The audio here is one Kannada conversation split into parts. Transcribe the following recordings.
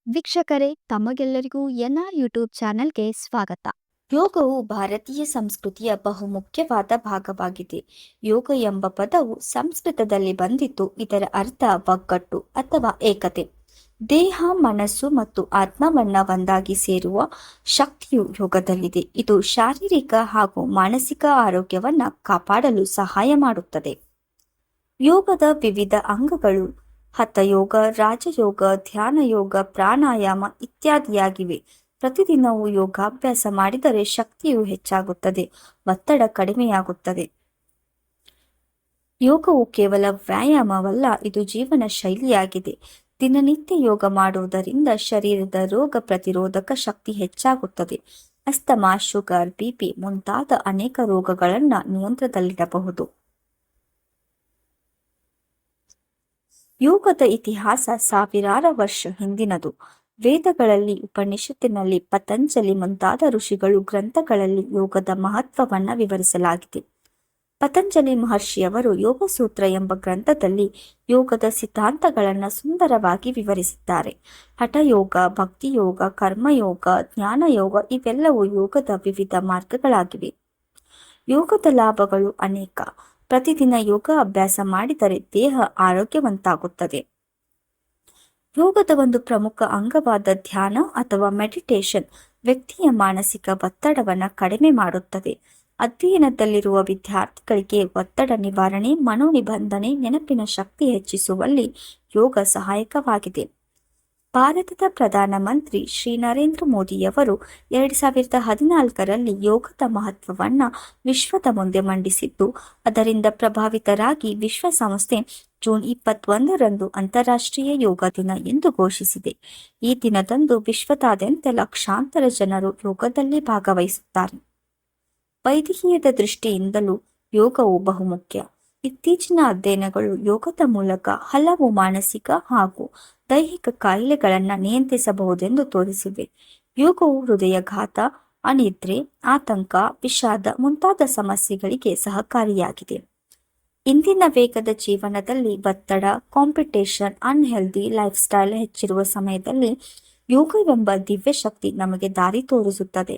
ವೀಕ್ಷಕರೇ, ತಮಗೆಲ್ಲರಿಗೂ ಯೂಟ್ಯೂಬ್ ಚಾನೆಲ್ಗೆ ಸ್ವಾಗತ. ಯೋಗವು ಭಾರತೀಯ ಸಂಸ್ಕೃತಿಯ ಬಹುಮುಖ್ಯವಾದ ಭಾಗವಾಗಿದೆ. ಯೋಗ ಎಂಬ ಪದವು ಸಂಸ್ಕೃತದಲ್ಲಿ ಬಂದಿದ್ದು, ಇದರ ಅರ್ಥ ಒಗ್ಗಟ್ಟು ಅಥವಾ ಏಕತೆ. ದೇಹ, ಮನಸ್ಸು ಮತ್ತು ಆತ್ಮವನ್ನ ಒಂದಾಗಿ ಸೇರುವ ಶಕ್ತಿಯು ಯೋಗದಲ್ಲಿದೆ. ಇದು ಶಾರೀರಿಕ ಹಾಗೂ ಮಾನಸಿಕ ಆರೋಗ್ಯವನ್ನ ಕಾಪಾಡಲು ಸಹಾಯ ಮಾಡುತ್ತದೆ. ಯೋಗದ ವಿವಿಧ ಅಂಗಗಳು ಹಠಯೋಗ, ರಾಜಯೋಗ, ಧ್ಯಾನ ಯೋಗ, ಪ್ರಾಣಾಯಾಮ ಇತ್ಯಾದಿಯಾಗಿವೆ. ಪ್ರತಿದಿನವೂ ಯೋಗಾಭ್ಯಾಸ ಮಾಡಿದರೆ ಶಕ್ತಿಯು ಹೆಚ್ಚಾಗುತ್ತದೆ, ಒತ್ತಡ ಕಡಿಮೆಯಾಗುತ್ತದೆ. ಯೋಗವು ಕೇವಲ ವ್ಯಾಯಾಮವಲ್ಲ, ಇದು ಜೀವನ ಶೈಲಿಯಾಗಿದೆ. ದಿನನಿತ್ಯ ಯೋಗ ಮಾಡುವುದರಿಂದ ಶರೀರದ ರೋಗ ಪ್ರತಿರೋಧಕ ಶಕ್ತಿ ಹೆಚ್ಚಾಗುತ್ತದೆ. ಅಸ್ತಮಾ, ಶುಗರ್, ಬಿಪಿ ಮುಂತಾದ ಅನೇಕ ರೋಗಗಳನ್ನು ನಿಯಂತ್ರಣದಲ್ಲಿಡಬಹುದು. ಯೋಗದ ಇತಿಹಾಸ ಸಾವಿರಾರು ವರ್ಷ ಹಿಂದಿನದು. ವೇದಗಳಲ್ಲಿ, ಉಪನಿಷತ್ತಿನಲ್ಲಿ, ಪತಂಜಲಿ ಮುಂತಾದ ಋಷಿಗಳು ಗ್ರಂಥಗಳಲ್ಲಿ ಯೋಗದ ಮಹತ್ವವನ್ನು ವಿವರಿಸಲಾಗಿದೆ. ಪತಂಜಲಿ ಮಹರ್ಷಿಯವರು ಯೋಗಸೂತ್ರ ಎಂಬ ಗ್ರಂಥದಲ್ಲಿ ಯೋಗದ ಸಿದ್ಧಾಂತಗಳನ್ನು ಸುಂದರವಾಗಿ ವಿವರಿಸಿದ್ದಾರೆ. ಹಠಯೋಗ, ಭಕ್ತಿಯೋಗ, ಕರ್ಮಯೋಗ, ಜ್ಞಾನಯೋಗ ಇವೆಲ್ಲವೂ ಯೋಗದ ವಿವಿಧ ಮಾರ್ಗಗಳಾಗಿವೆ. ಯೋಗದ ಲಾಭಗಳು ಅನೇಕ. ಪ್ರತಿದಿನ ಯೋಗ ಅಭ್ಯಾಸ ಮಾಡಿದರೆ ದೇಹ ಆರೋಗ್ಯವಂತಾಗುತ್ತದೆ. ಯೋಗದ ಒಂದು ಪ್ರಮುಖ ಅಂಗವಾದ ಧ್ಯಾನ ಅಥವಾ ಮೆಡಿಟೇಷನ್ ವ್ಯಕ್ತಿಯ ಮಾನಸಿಕ ಒತ್ತಡವನ್ನು ಕಡಿಮೆ ಮಾಡುತ್ತದೆ. ಅಧ್ಯಯನದಲ್ಲಿರುವ ವಿದ್ಯಾರ್ಥಿಗಳಿಗೆ ಒತ್ತಡ ನಿವಾರಣೆ, ಮನೋನಿಬಂಧನೆ, ನೆನಪಿನ ಶಕ್ತಿ ಹೆಚ್ಚಿಸುವಲ್ಲಿ ಯೋಗ ಸಹಾಯಕವಾಗಿದೆ. ಭಾರತದ ಪ್ರಧಾನಮಂತ್ರಿ ಶ್ರೀ ನರೇಂದ್ರ ಮೋದಿಯವರು 2014ರಲ್ಲಿ ಯೋಗದ ಮಹತ್ವವನ್ನ ವಿಶ್ವದ ಮುಂದೆ ಮಂಡಿಸಿದ್ದು, ಅದರಿಂದ ಪ್ರಭಾವಿತರಾಗಿ ವಿಶ್ವಸಂಸ್ಥೆ ಜೂನ್ 21ರಂದು ಅಂತಾರಾಷ್ಟ್ರೀಯ ಯೋಗ ದಿನ ಎಂದು ಘೋಷಿಸಿದೆ. ಈ ದಿನದಂದು ವಿಶ್ವದಾದ್ಯಂತ ಲಕ್ಷಾಂತರ ಜನರು ಯೋಗದಲ್ಲಿ ಭಾಗವಹಿಸುತ್ತಾರೆ. ವೈದ್ಯಕೀಯದ ದೃಷ್ಟಿಯಿಂದಲೂ ಯೋಗವು ಬಹುಮುಖ್ಯ. ಇತ್ತೀಚಿನ ಅಧ್ಯಯನಗಳು ಯೋಗದ ಮೂಲಕ ಹಲವು ಮಾನಸಿಕ ಹಾಗೂ ದೈಹಿಕ ಕಾಯಿಲೆಗಳನ್ನು ನಿಯಂತ್ರಿಸಬಹುದೆಂದು ತೋರಿಸಿವೆ. ಯೋಗವು ಹೃದಯಾಘಾತ, ಅನಿದ್ರೆ, ಆತಂಕ, ವಿಷಾದ ಮುಂತಾದ ಸಮಸ್ಯೆಗಳಿಗೆ ಸಹಕಾರಿಯಾಗಿದೆ. ಇಂದಿನ ವೇಗದ ಜೀವನದಲ್ಲಿ ಒತ್ತಡ, ಕಾಂಪಿಟೇಷನ್, ಅನ್ಹೆಲ್ದಿ ಲೈಫ್ ಸ್ಟೈಲ್ ಹೆಚ್ಚಿರುವ ಸಮಯದಲ್ಲಿ ಯೋಗವೆಂಬ ದಿವ್ಯ ಶಕ್ತಿ ನಮಗೆ ದಾರಿ ತೋರಿಸುತ್ತದೆ.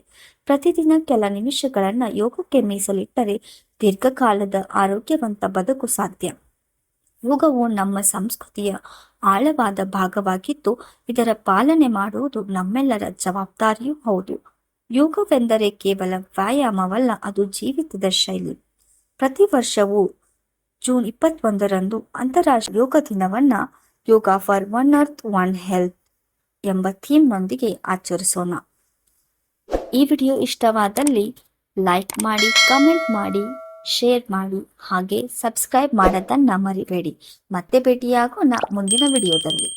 ಪ್ರತಿದಿನ ಕೆಲ ನಿಮಿಷಗಳನ್ನು ಯೋಗಕ್ಕೆ ಮೀಸಲಿಟ್ಟರೆ ದೀರ್ಘಕಾಲದ ಆರೋಗ್ಯವಂತ ಬದುಕು ಸಾಧ್ಯ. ಯೋಗವು ನಮ್ಮ ಸಂಸ್ಕೃತಿಯ ಆಳವಾದ ಭಾಗವಾಗಿದ್ದು, ಇದರ ಪಾಲನೆ ಮಾಡುವುದು ನಮ್ಮೆಲ್ಲರ ಜವಾಬ್ದಾರಿಯೂ ಹೌದು. ಯೋಗವೆಂದರೆ ಕೇವಲ ವ್ಯಾಯಾಮವಲ್ಲ, ಅದು ಜೀವಿತದ ಶೈಲಿ. ಪ್ರತಿ ವರ್ಷವೂ ಜೂನ್ 21ರಂದು ಅಂತಾರಾಷ್ಟ್ರೀಯ ಯೋಗ ದಿನವನ್ನ yoga for one earth one health ಎಂಬ ಥೀಮ್ನೊಂದಿಗೆ ಆಚರಿಸೋಣ. ಈ ವಿಡಿಯೋ ಇಷ್ಟವಾದಲ್ಲಿ ಲೈಕ್ ಮಾಡಿ, ಕಮೆಂಟ್ ಮಾಡಿ, ಶೇರ್ ಮಾಡಿ, ಹಾಗೆ ಸಬ್ಸ್ಕ್ರೈಬ್ ಮಾಡೋದನ್ನ ಮರಿಬೇಡಿ. ಮತ್ತೆ ಭೇಟಿಯಾಗೋಣ ಮುಂದಿನ ವಿಡಿಯೋದಲ್ಲಿ.